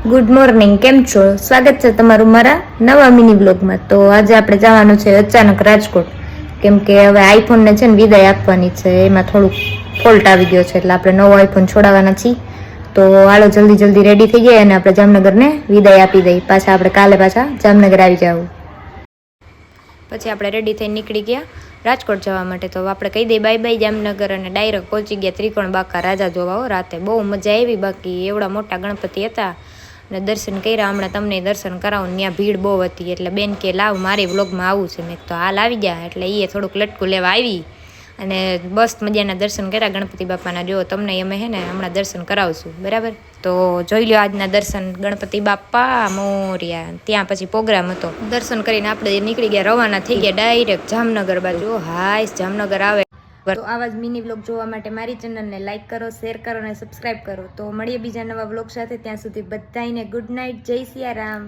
Good morning, કેમ છો? સ્વાગત છે તમારું મારા નવા મિની બ્લોગમાં. તો આજે આપણે જવાનું છે અચાનક રાજકોટ, કેમ કે હવે આઈફોનને છે ને વિદાય આપવાની છે. એમાં થોડુંક ફોલ્ટ આવી ગયો છે, એટલે આપણે નવો આઈફોન છોડાવવાના છીએ. તો હાલો જલ્દી રેડી થઈ ગયા અને આપણે જામનગરને વિદાય આપી દઈએ. પાછા આપણે કાલે પાછા જામનગર આવી જાવ. પછી આપણે રેડી થઈને નીકળી ગયા રાજકોટ જવા માટે. તો આપણે કહી દઈએ બાય બાય જામનગર અને ડાયરેક્ટ પહોંચી ગયા ત્રિકોણ બાકા રાજા જોવા. રાતે બહુ મજા આવી. બાકી એવડા મોટા ગણપતિ હતા અને દર્શન કર્યા. હમણાં તમને દર્શન કરાવું. ત્યાં ભીડ બહુ હતી એટલે બેન કે લાવ મારે વ્લોગમાં આવું છે. મેં તો હાલ આવી ગયા. એટલે એ થોડુંક લટકું લેવા આવી અને બસ મજાના દર્શન કર્યા ગણપતિ બાપાના. જો તમને અમે હે ને હમણાં દર્શન કરાવશું, બરાબર? તો જોઈ લો આજના દર્શન. ગણપતિ બાપા મોર્યા. ત્યાં પછી પ્રોગ્રામ હતો. દર્શન કરીને આપણે નીકળી ગયા, રવાના થઈ ગયા ડાયરેક્ટ જામનગર બાજુ. હાય જામનગર આવે. તો આવા જ મિની વ્લોગ જોવા માટે મારી ચેનલને લાઈક કરો, શેર કરો અને સબસ્ક્રાઈબ કરો. તો મળીએ બીજા નવા વ્લોગ સાથે. ત્યાં સુધી બધાને ગુડ નાઇટ, જય સિયા રામ.